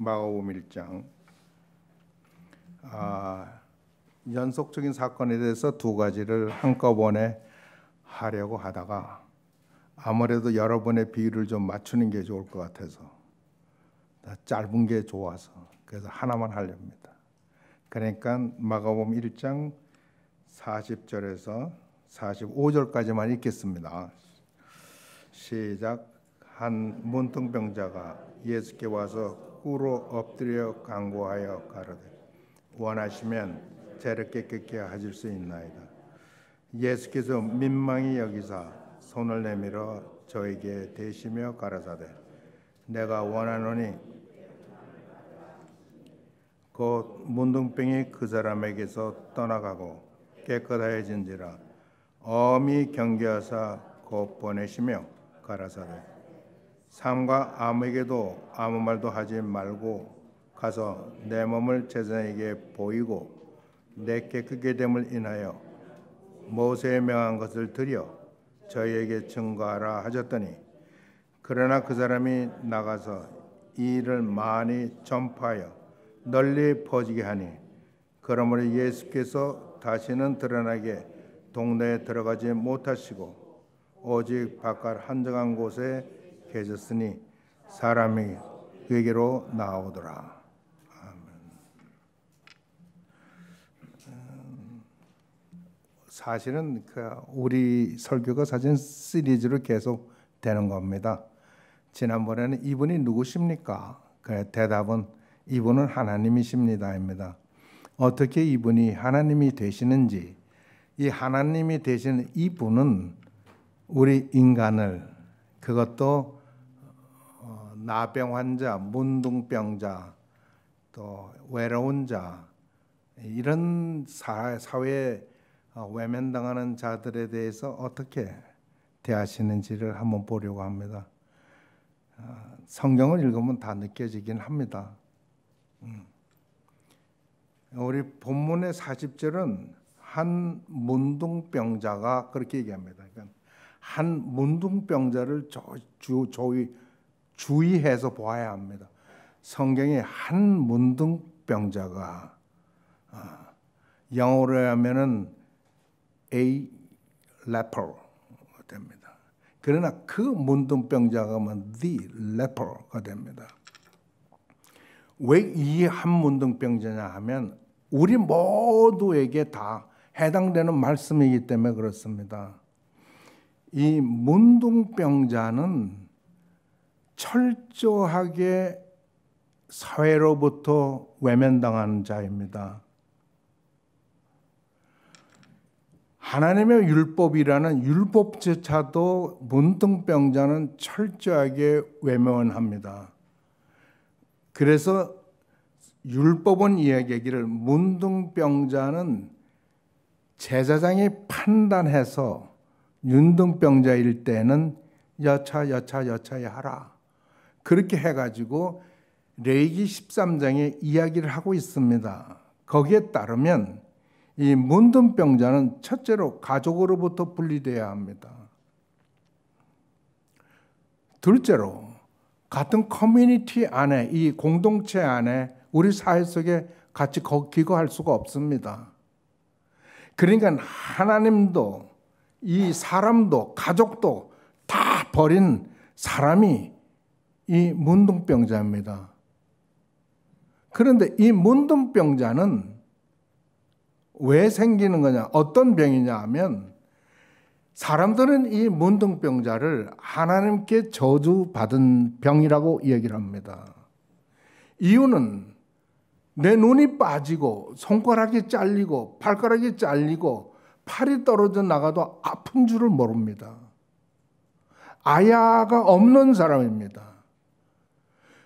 마가복음 1장 연속적인 사건에 대해서 두 가지를 한꺼번에 하려고 하다가 아무래도 여러 번의 비유를 좀 맞추는 게 좋을 것 같아서 짧은 게 좋아서 그래서 하나만 하렵니다. 그러니까 마가복음 1장 40절에서 45절까지만 읽겠습니다. 시작. 한 문둥병자가 예수께 와서 꿇어 엎드려 간구하여 가로되 원하시면 저를 깨끗게 하실 수 있나이다. 예수께서 민망히 여기사 손을 내밀어 저에게 대시며 가라사대 내가 원하노니 곧 문둥병이 그 사람에게서 떠나가고 깨끗하여진지라 엄히 경계하사 곧 보내시며 가라사대 삼가 아무에게도 아무 말도 하지 말고 가서 내 몸을 제사장에게 보이고 내 깨끗게 됨을 인하여 모세에 명한 것을 드려 저희에게 증거하라 하셨더니 그러나 그 사람이 나가서 이 일을 많이 전파하여 널리 퍼지게 하니 그러므로 예수께서 다시는 드러나게 동네에 들어가지 못하시고 오직 바깥 한적한 곳에 계셨으니 사람이 그에게로 나오더라. 아멘. 사실은 우리 설교가 사실 시리즈로 계속 되는 겁니다. 지난번에는 이분이 누구십니까? 대답은 이분은 하나님이십니다입니다. 어떻게 이분이 하나님이 되시는지, 이 하나님이 되시는 이분은 우리 인간을, 그것도 나병 환자, 문둥병자, 또 외로운 자, 이런 사회에 외면당하는 자들에 대해서 어떻게 대하시는지를 한번 보려고 합니다. 성경을 읽으면 다 느껴지긴 합니다. 우리 본문의 40절은 한 문둥병자가 그렇게 얘기합니다. 그러니까 한 문둥병자를 주의해서 보아야 합니다. 성경에 한 문둥병자가 영어로 하면은 a leper가 됩니다. 그러나 그 문둥병자가 하면 the leper가 됩니다. 왜 이 한 문둥병자냐 하면 우리 모두에게 다 해당되는 말씀이기 때문에 그렇습니다. 이 문둥병자는 철저하게 사회로부터 외면당하는 자입니다. 하나님의 율법이라는 율법조차도 문둥병자는 철저하게 외면합니다. 그래서 율법은 이야기하기를 문둥병자는 제사장이 판단해서 문둥병자일 때는 여차에 하라. 그렇게 해가지고 레위기 13장에 이야기를 하고 있습니다. 거기에 따르면 이 문둥병자는 첫째로 가족으로부터 분리돼야 합니다. 둘째로 같은 커뮤니티 안에, 이 공동체 안에 우리 사회 속에 같이 기거할 수가 없습니다. 그러니까 하나님도 이 사람도 가족도 다 버린 사람이 이 문둥병자입니다. 그런데 이 문둥병자는 왜 생기는 거냐? 어떤 병이냐 하면 사람들은 이 문둥병자를 하나님께 저주받은 병이라고 얘기를 합니다. 이유는 내 눈이 빠지고 손가락이 잘리고 발가락이 잘리고 팔이 떨어져 나가도 아픈 줄을 모릅니다. 아야가 없는 사람입니다.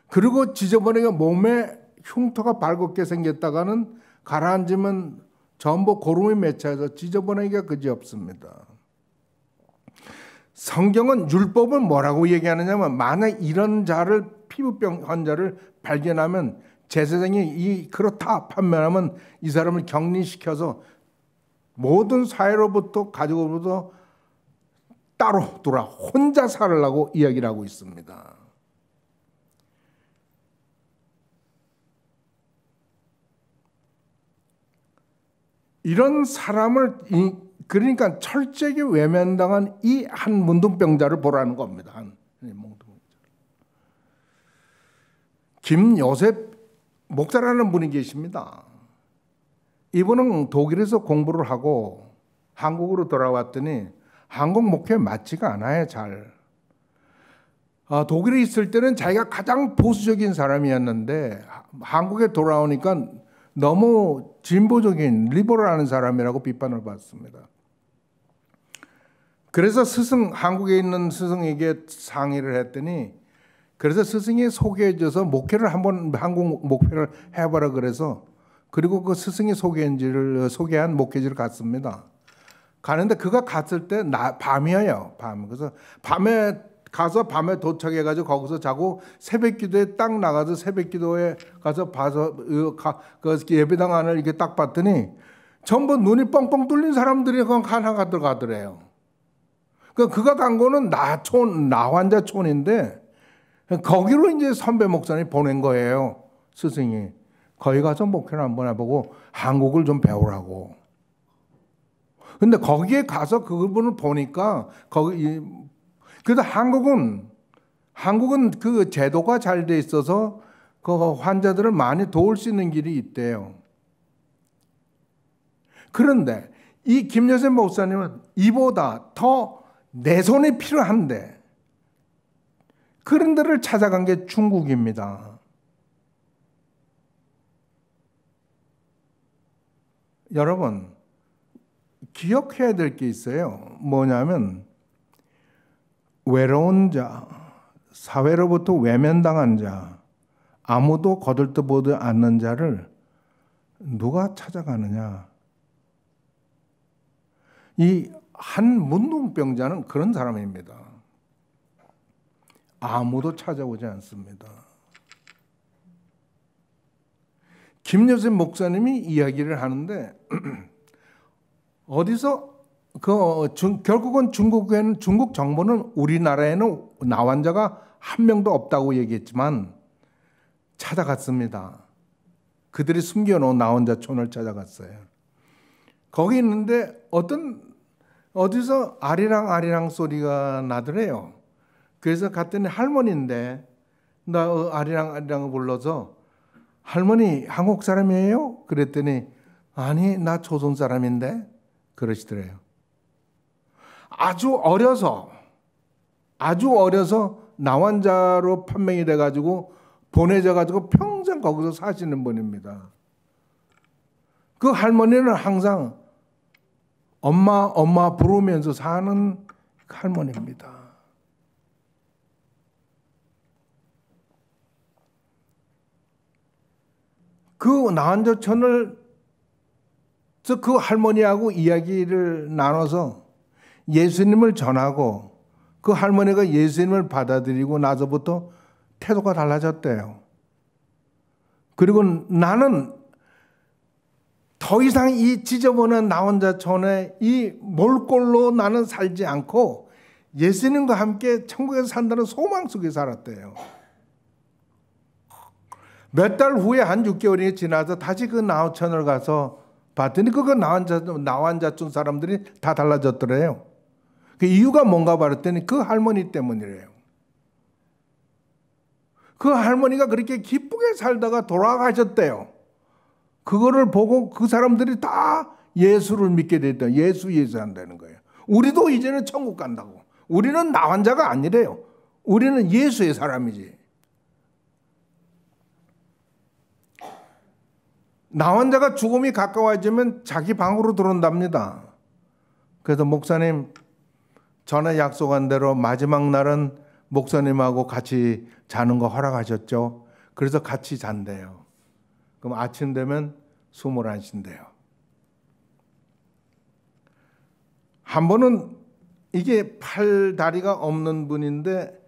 그리고 지저분하게 몸에 흉터가 발겁게 생겼다가는 가라앉으면 전부 고름이 맺혀서 지저분하기가 그지없습니다. 성경은 율법은 뭐라고 얘기하느냐면 만약 이런 자를 피부병 환자를 발견하면 제사장이 그렇다 판명하면 이 사람을 격리시켜서 모든 사회로부터 가족으로부터 따로 돌아 혼자 살으라고 이야기를 하고 있습니다. 이런 사람을 그러니까 철저하게 외면당한 이 한 문둥병자를 보라는 겁니다. 김요셉 목사라는 분이 계십니다. 이분은 독일에서 공부를 하고 한국으로 돌아왔더니 한국 목회에 맞지가 않아요. 잘. 독일에 있을 때는 자기가 가장 보수적인 사람이었는데 한국에 돌아오니까 너무 진보적인 리버럴하는 사람이라고 비판을 받습니다. 그래서 한국에 있는 스승에게 상의를 했더니 그래서 스승이 소개해줘서 목회를 한번 한국 목회를 해봐라 그래서 그리고 그 스승이 소개한 목회지를 갔습니다. 가는데 그가 갔을 때 밤이에요. 그래서 밤에 가서 밤에 도착해가지고 거기서 자고 새벽 기도에 딱 나가서 새벽 기도에 가서 봐서 그 예배당 안을 이렇게 딱 봤더니 전부 눈이 뻥뻥 뚫린 사람들이 하나가 들어가더래요. 그가 간 거는 나환자촌인데 거기로 이제 선배 목사님이 보낸 거예요. 스승이. 거기 가서 목회를 한번 해보고 한국을 좀 배우라고. 근데 거기에 가서 그분을 보니까 그래도 한국은 그 제도가 잘 돼 있어서 그 환자들을 많이 도울 수 있는 길이 있대요. 그런데 이 김여셉 목사님은 이보다 더 내 손이 필요한데 그런 데를 찾아간 게 중국입니다. 여러분 기억해야 될 게 있어요. 뭐냐면 외로운 자, 사회로부터 외면당한 자, 아무도 거들떠보지 않는 자를 누가 찾아가느냐. 이 한 문둥병자는 그런 사람입니다. 아무도 찾아오지 않습니다. 김여셉 목사님이 이야기를 하는데 어디서 결국은 중국 정부는 우리나라에는 나환자가 한 명도 없다고 얘기했지만 찾아갔습니다. 그들이 숨겨놓은 나환자촌을 찾아갔어요. 거기 있는데 어디서 아리랑 소리가 나더래요. 그래서 갔더니 할머니인데 나 아리랑 불러서 할머니 한국 사람이에요? 그랬더니 아니 나 조선 사람인데 그러시더래요. 아주 어려서 나환자로 판명이 돼가지고 보내져가지고 평생 거기서 사시는 분입니다. 그 할머니는 항상 엄마 부르면서 사는 할머니입니다. 그 나환자촌을 그 할머니하고 이야기를 나눠서 예수님을 전하고 그 할머니가 예수님을 받아들이고 나서부터 태도가 달라졌대요. 그리고 나는 더 이상 이 지저분한 나환자촌에 이 몰골로 나는 살지 않고 예수님과 함께 천국에서 산다는 소망 속에 살았대요. 몇 달 후에 한 6개월이 지나서 다시 그 나환자촌을 가서 봤더니 그거 나환자촌 사람들이 다 달라졌더래요. 그 이유가 뭔가 봤더니 그 할머니 때문이래요. 그 할머니가 그렇게 기쁘게 살다가 돌아가셨대요. 그거를 보고 그 사람들이 다 예수를 믿게 됐다. 예수 한다는 거예요. 우리도 이제는 천국 간다고. 우리는 나환자가 아니래요. 우리는 예수의 사람이지. 나환자가 죽음이 가까워지면 자기 방으로 들어온답니다. 그래서 목사님 전에 약속한 대로 마지막 날은 목사님하고 같이 자는 거 허락하셨죠. 그래서 같이 잔대요. 그럼 아침 되면 숨을 안 쉰대요. 한 번은 이게 팔 다리가 없는 분인데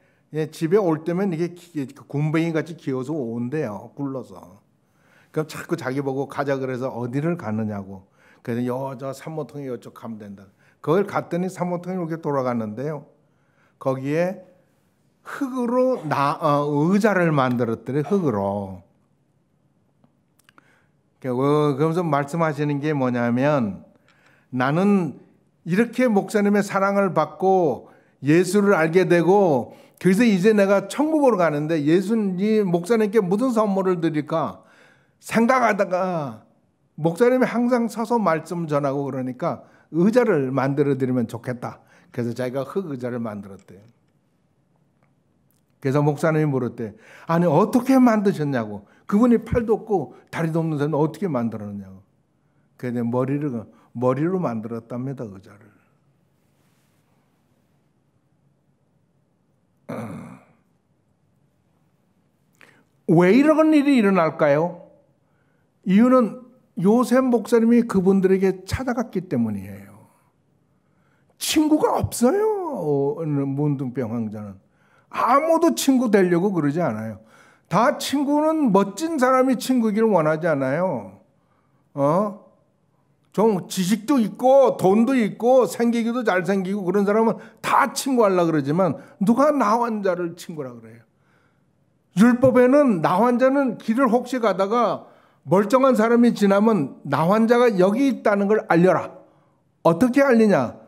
집에 올 때면 이게 군뱅이 같이 기어서 온대요. 굴러서. 그럼 자꾸 자기 보고 가자 그래서 어디를 가느냐고. 그래서 저 산모통에 이쪽 가면 된다. 그걸 갔더니 산모통이 이렇게 돌아갔는데요. 거기에 흙으로 의자를 만들었더래. 흙으로. 그러면서 말씀하시는 게 뭐냐면 나는 이렇게 목사님의 사랑을 받고 예수를 알게 되고 그래서 이제 내가 천국으로 가는데 예수님 목사님께 무슨 선물을 드릴까 생각하다가 목사님이 항상 서서 말씀 전하고 그러니까 의자를 만들어 드리면 좋겠다. 그래서 자기가 흙 의자를 만들었대요. 그래서 목사님이 물었대. 아니 어떻게 만드셨냐고. 그분이 팔도 없고 다리도 없는 사람은 어떻게 만들었냐고. 그래서 머리로 만들었답니다. 의자를. 왜 이런 일이 일어날까요? 이유는 요셉 목사님이 그분들에게 찾아갔기 때문이에요. 친구가 없어요. 문둥병 황자는. 아무도 친구 되려고 그러지 않아요. 다 친구는 멋진 사람이 친구이기를 원하지 않아요. 좀 지식도 있고 돈도 있고 생기기도 잘생기고 그런 사람은 다 친구하려고 그러지만 누가 나 환자를 친구라 그래요. 율법에는 나 환자는 길을 혹시 가다가 멀쩡한 사람이 지나면 나 환자가 여기 있다는 걸 알려라. 어떻게 알리냐?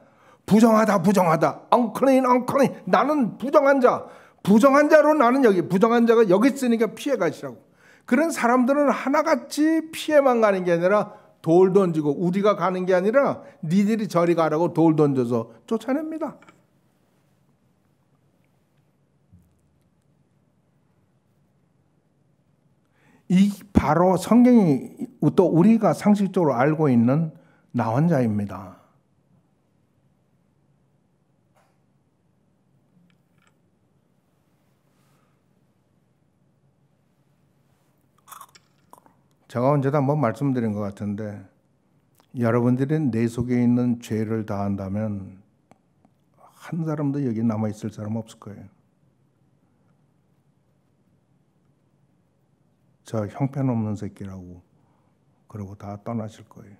부정하다 부정하다 unclean unclean 나는 부정한 자 부정한 자로 나는 여기 부정한 자가 여기 있으니까 피해 가시라고. 그런 사람들은 하나같이 피해만 가는 게 아니라 돌 던지고 우리가 가는 게 아니라 니들이 저리 가라고 돌 던져서 쫓아냅니다. 이 바로 성경이 또 우리가 상식적으로 알고 있는 나 환자입니다. 제가 언제도 한번 말씀드린 것 같은데 여러분들이 내 속에 있는 죄를 다한다면 한 사람도 여기 남아있을 사람 없을 거예요. 저 형편없는 새끼라고 그러고 다 떠나실 거예요.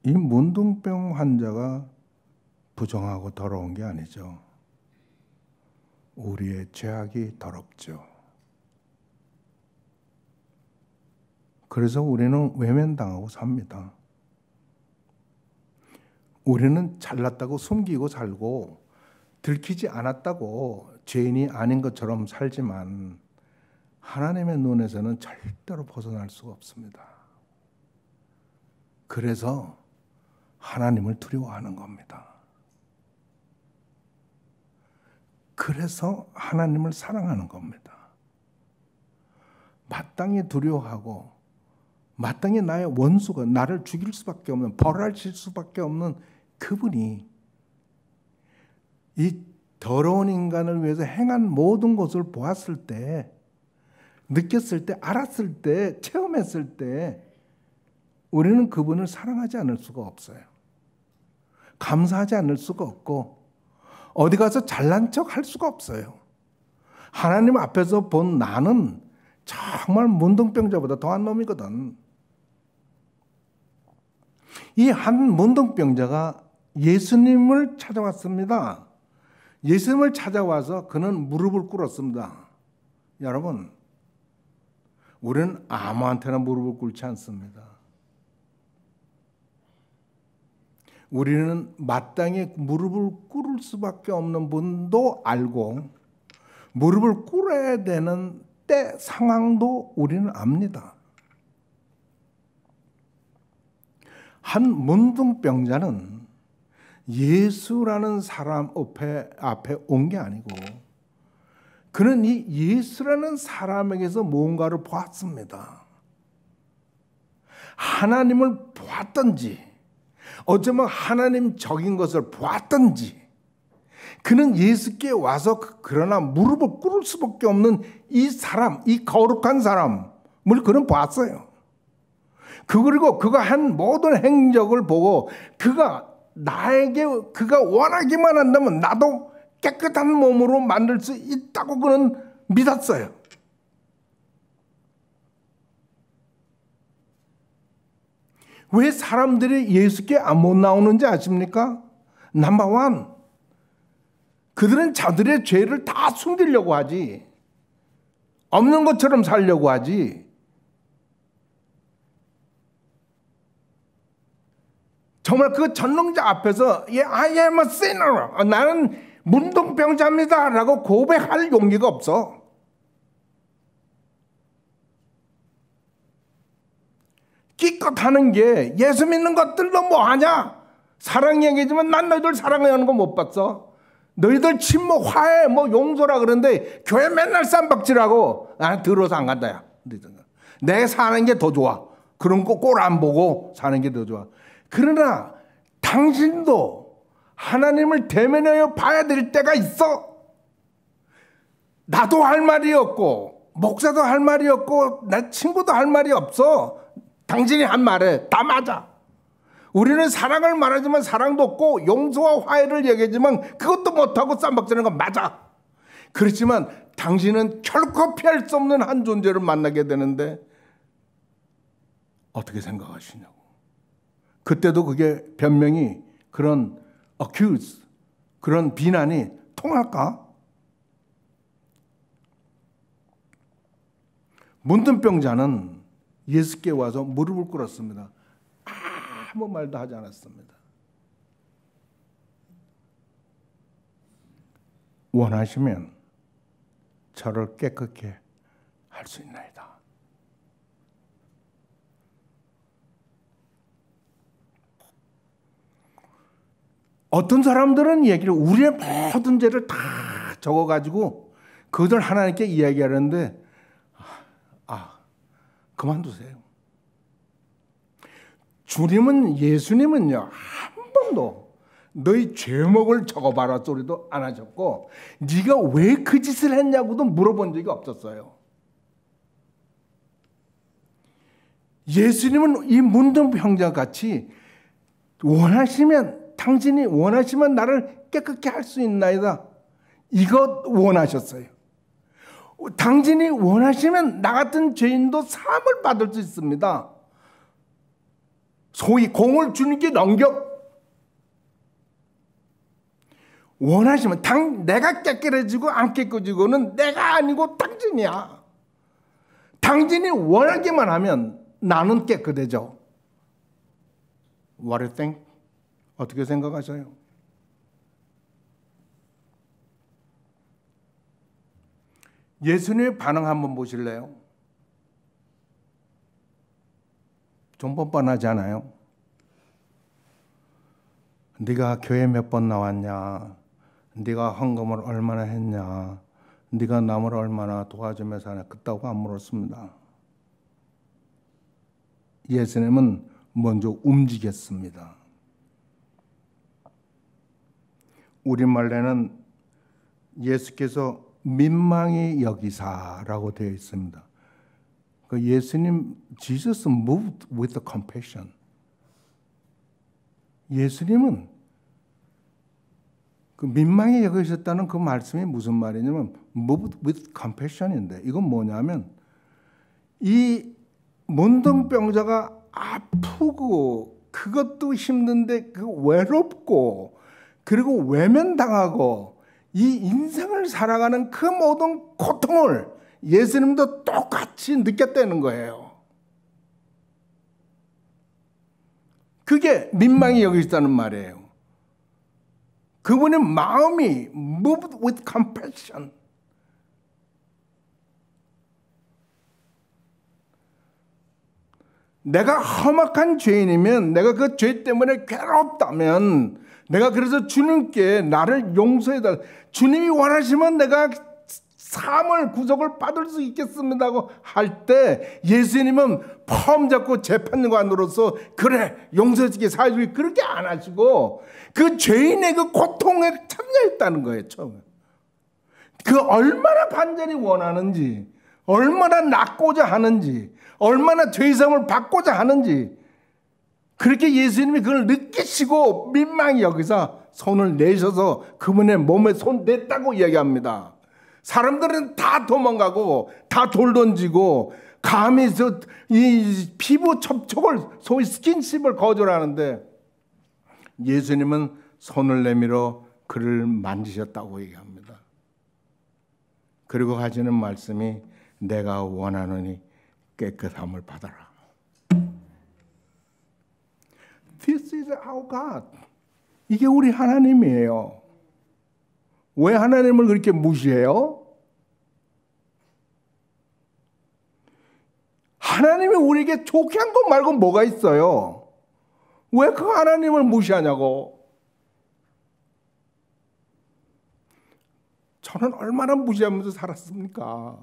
이 문둥병 환자가 부정하고 더러운 게 아니죠. 우리의 죄악이 더럽죠. 그래서 우리는 외면당하고 삽니다. 우리는 잘났다고 숨기고 살고 들키지 않았다고 죄인이 아닌 것처럼 살지만 하나님의 눈에서는 절대로 벗어날 수가 없습니다. 그래서 하나님을 두려워하는 겁니다. 그래서 하나님을 사랑하는 겁니다. 마땅히 두려워하고 마땅히 나의 원수가 나를 죽일 수밖에 없는 벌하실 수밖에 없는 그분이 이 더러운 인간을 위해서 행한 모든 것을 보았을 때 느꼈을 때 알았을 때 체험했을 때 우리는 그분을 사랑하지 않을 수가 없어요. 감사하지 않을 수가 없고 어디 가서 잘난 척 할 수가 없어요. 하나님 앞에서 본 나는 정말 문둥병자보다 더한 놈이거든. 이 한 문둥병자가 예수님을 찾아왔습니다. 예수님을 찾아와서 그는 무릎을 꿇었습니다. 여러분, 우리는 아무한테나 무릎을 꿇지 않습니다. 우리는 마땅히 무릎을 꿇을 수밖에 없는 분도 알고 무릎을 꿇어야 되는 때 상황도 우리는 압니다. 한 문둥병자는 예수라는 사람 앞에 온 게 아니고 그는 이 예수라는 사람에게서 무언가를 보았습니다. 하나님을 보았던지 어쩌면 하나님적인 것을 보았던지 그는 예수께 와서 그러나 무릎을 꿇을 수밖에 없는 이 사람, 이 거룩한 사람을 그는 봤어요. 그리고 그가 한 모든 행적을 보고 그가 원하기만 한다면 나도 깨끗한 몸으로 만들 수 있다고 그는 믿었어요. 왜 사람들이 예수께 못 나오는지 아십니까? 넘버 1, 그들은 자들의 죄를 다 숨기려고 하지. 없는 것처럼 살려고 하지. 정말 그 전능자 앞에서 I am a sinner, 나는 문둥병자입니다 라고 고백할 용기가 없어. 기껏 하는 게 예수 믿는 것들로 뭐하냐? 사랑 얘기지만 난 너희들 사랑하는 거 못 봤어. 너희들 친목 화해 용서라 그러는데 교회 맨날 쌈박질하고 나는 들어서 안 간다야. 내 사는 게 더 좋아. 그런 거 꼴 안 보고 사는 게 더 좋아. 그러나 당신도 하나님을 대면하여 봐야 될 때가 있어. 나도 할 말이 없고 목사도 할 말이 없고 내 친구도 할 말이 없어. 당신이 한 말에 다 맞아. 우리는 사랑을 말하지만 사랑도 없고 용서와 화해를 얘기하지만 그것도 못하고 쌈박지는 건 맞아. 그렇지만 당신은 결코 피할 수 없는 한 존재를 만나게 되는데 어떻게 생각하시냐고. 그때도 그게 변명이 그런 accuse, 그런 비난이 통할까? 문둥병자는 예수께 와서 무릎을 꿇었습니다. 아무 말도 하지 않았습니다. 원하시면 저를 깨끗게 할 수 있나이다. 어떤 사람들은 얘기를 우리의 모든 죄를 다 적어가지고 그들 하나님께 이야기하는데 그만두세요. 예수님은요 한 번도 너희 죄목을 적어봐라 소리도 안 하셨고 네가 왜 그 짓을 했냐고도 물어본 적이 없었어요. 예수님은 이 문둥병자 같이 당신이 원하시면 나를 깨끗게 할 수 있나이다. 이것 원하셨어요. 당신이 원하시면 나 같은 죄인도 사함을 받을 수 있습니다. 소위 공을 주님께 넘겨. 원하시면 내가 깨끗해지고 안 깨끗해지고는 내가 아니고 당신이야. 당신이 원하기만 하면 나는 깨끗해져. What do you think? 어떻게 생각하세요? 예수님의 반응 한번 보실래요? 좀 뻔뻔하지 않아요? 네가 교회 몇 번 나왔냐? 네가 헌금을 얼마나 했냐? 네가 남을 얼마나 도와주며 사냐? 그따고 안 물었습니다. 예수님은 먼저 움직였습니다. 우리말에는 예수께서 민망히 여기사라고 되어 있습니다. 그 예수님, Jesus moved with the compassion. 예수님은 그 민망히 여기셨다는 그 말씀이 무슨 말이냐면 moved with compassion인데 이건 뭐냐면 이 문둥병자가 아프고 그것도 힘든데 그 외롭고 그리고 외면당하고 이 인생을 살아가는 그 모든 고통을 예수님도 똑같이 느꼈다는 거예요. 그게 민망히 여기시다는 말이에요. 그분의 마음이 moved with compassion. 내가 험악한 죄인이면 내가 그 죄 때문에 괴롭다면 내가 그래서 주님께 나를 용서해달라. 주님이 원하시면 내가 사함을 구속을 받을 수 있겠습니다고 할 때 예수님은 펌 잡고 재판관으로서 그래 용서해주게 사해주게 그렇게 안 하시고 그 죄인의 그 고통에 참여했다는 거예요. 처음에. 그 얼마나 간절히 원하는지 얼마나 낫고자 하는지 얼마나 죄사함을 받고자 하는지 그렇게 예수님이 그걸 느끼시고 민망히 여기서 손을 내셔서 그분의 몸에 손 냈다고 이야기합니다. 사람들은 다 도망가고 다 돌 던지고 감히 이 피부 접촉을 소위 스킨십을 거절하는데 예수님은 손을 내밀어 그를 만지셨다고 얘기합니다. 그리고 하시는 말씀이 내가 원하노니 깨끗함을 받아라. This is our God. 이게 우리 하나님이에요. 왜 하나님을 그렇게 무시해요? 하나님이 우리에게 좋게 한 것 말고 뭐가 있어요? 왜 그 하나님을 무시하냐고. 저는 얼마나 무시하면서 살았습니까?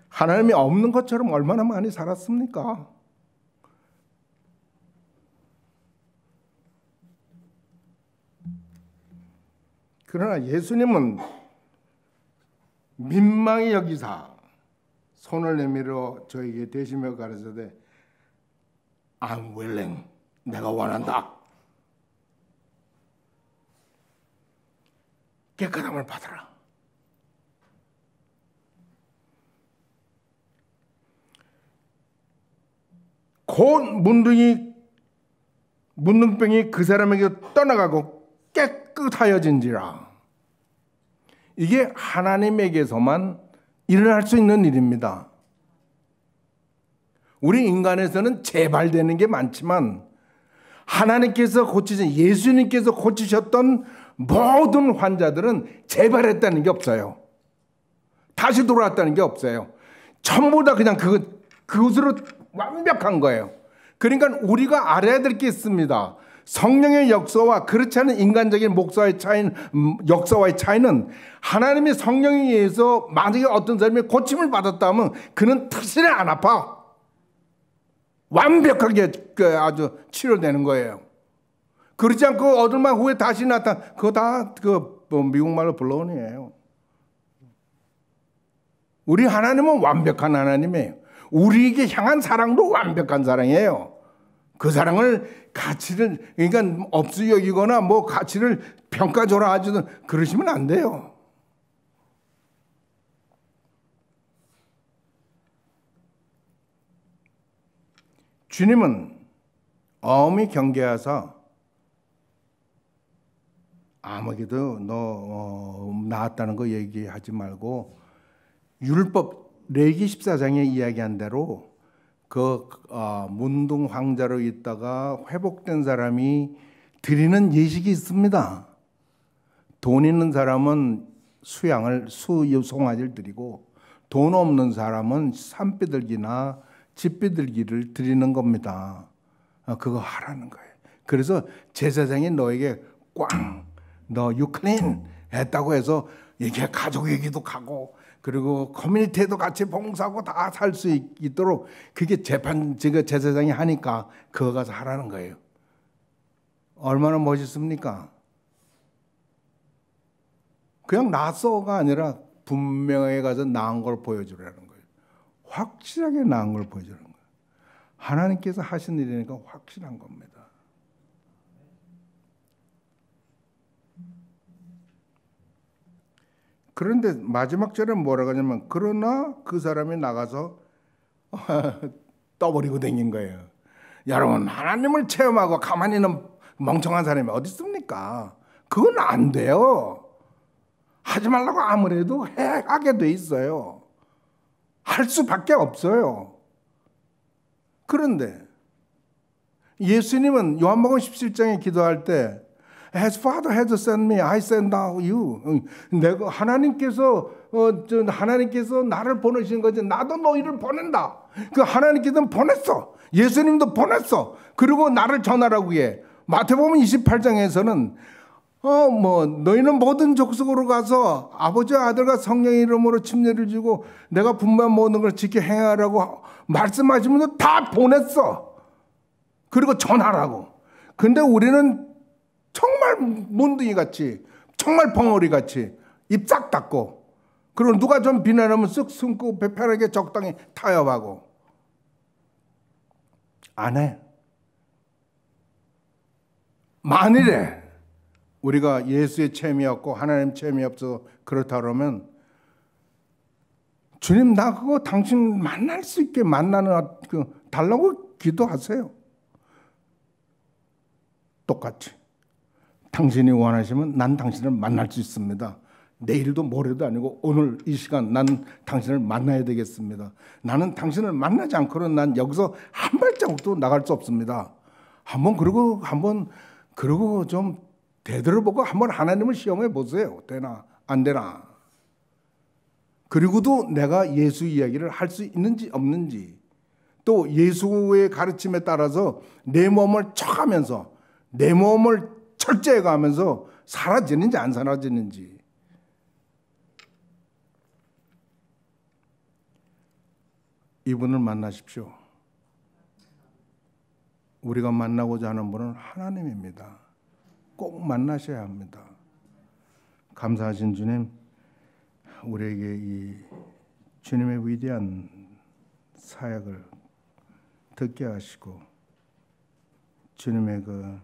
하나님이 없는 것처럼 얼마나 많이 살았습니까? 그러나 예수님은 민망히 여기사 손을 내밀어 저에게 대시며 가르쳐되 I'm willing. 내가 원한다. 깨끗함을 받아라. 곧 문둥병이 그 사람에게 떠나가고 깨끗하여진지라. 이게 하나님에게서만 일어날 수 있는 일입니다. 우리 인간에서는 재발되는 게 많지만 하나님께서 예수님께서 고치셨던 모든 환자들은 재발했다는 게 없어요. 다시 돌아왔다는 게 없어요. 전부 다 그냥 그것으로 완벽한 거예요. 그러니까 우리가 알아야 될 게 있습니다. 성령의 역사와 그렇지 않은 인간적인 역사와의 차이는 하나님의 성령에 의해서 만약에 어떤 사람이 고침을 받았다면 그는 다시는 안 아파. 완벽하게 아주 치료되는 거예요. 그렇지 않고 얻을만 후에 다시 나타나. 그거 다 미국말로 블론이에요. 우리 하나님은 완벽한 하나님이에요. 우리에게 향한 사랑도 완벽한 사랑이에요. 그 사랑을 가치를 그러니까 없이 여기거나 뭐 가치를 평가조라 하지는 그러시면 안 돼요. 주님은 엄히 경계하사 아무에게도 너 나았다는 거 얘기하지 말고 율법 레기 14장에 이야기한 대로 문둥 황자로 있다가 회복된 사람이 드리는 예식이 있습니다. 돈 있는 사람은 송아지를 드리고 돈 없는 사람은 산비둘기나 집비둘기를 드리는 겁니다. 그거 하라는 거예요. 그래서 제사장이 너에게 너 유클린 했다고 해서 이게 가족 얘기도 가고 그리고 커뮤니티에도 같이 봉사하고 다 살 수 있도록 그게 제사장이 하니까 그거 가서 하라는 거예요. 얼마나 멋있습니까? 그냥 나서가 아니라 분명하게 가서 나은 걸 보여주라는 거예요. 확실하게 나은 걸 보여주라는 거예요. 하나님께서 하신 일이니까 확실한 겁니다. 그런데 마지막 절에 뭐라고 하냐면 그러나 그 사람이 나가서 떠버리고 댕긴 거예요. 여러분 하나님을 체험하고 가만히 있는 멍청한 사람이 어디 있습니까? 그건 안 돼요. 하지 말라고 아무래도 하게 돼 있어요. 할 수밖에 없어요. 그런데 예수님은 요한복음 17장에 기도할 때 As Father has sent me, I send now you. 내가 하나님께서 나를 보내신 거지. 나도 너희를 보낸다. 그 하나님께서는 보냈어. 예수님도 보냈어. 그리고 나를 전하라고 해. 마태복음 28장에서는 너희는 모든 족속으로 가서 아버지와 아들과 성령의 이름으로 침례를 주고 내가 분부한 모든 걸 지켜 행하라고 말씀하시면서 다 보냈어. 그리고 전하라고. 근데 우리는 정말 몬둥이 같이 정말 벙어리 같이 입 싹 닫고 그리고 누가 좀 비난하면 쓱 숨고 편하게 적당히 타협하고 안 해. 만일에 우리가 예수의 체험이 없고 하나님 체험이 없어서 그렇다 그러면 주님 나 그거 당신 만날 수 있게 달라고 기도하세요. 똑같이 당신이 원하시면 난 당신을 만날 수 있습니다. 내일도 모레도 아니고 오늘 이 시간 나는 당신을 만나야 되겠습니다. 나는 당신을 만나지 않고는 난 여기서 한 발자국도 나갈 수 없습니다. 그러고 좀 되돌아보고 한번 하나님을 시험해 보세요. 되나 안 되나. 그리고도 내가 예수 이야기를 할 수 있는지 없는지, 또 예수의 가르침에 따라서 내 몸을 쳐가면서 내 몸을 철저히 가면서 사라지는지 안 사라지는지. 이분을 만나십시오. 우리가 만나고자 하는 분은 하나님입니다. 꼭 만나셔야 합니다. 감사하신 주님, 우리에게 이 주님의 위대한 사역을 듣게 하시고 주님의 그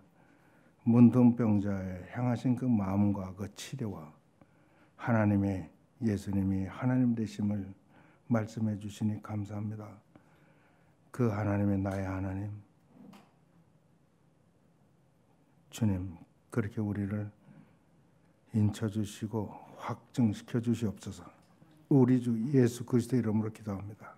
문둥병자에 향하신 그 마음과 그 치료와 하나님의 예수님이 하나님 되심을 말씀해 주시니 감사합니다. 그 하나님의 나의 하나님, 주님 그렇게 우리를 인쳐주시고 확증시켜 주시옵소서. 우리 주 예수 그리스도의 이름으로 기도합니다.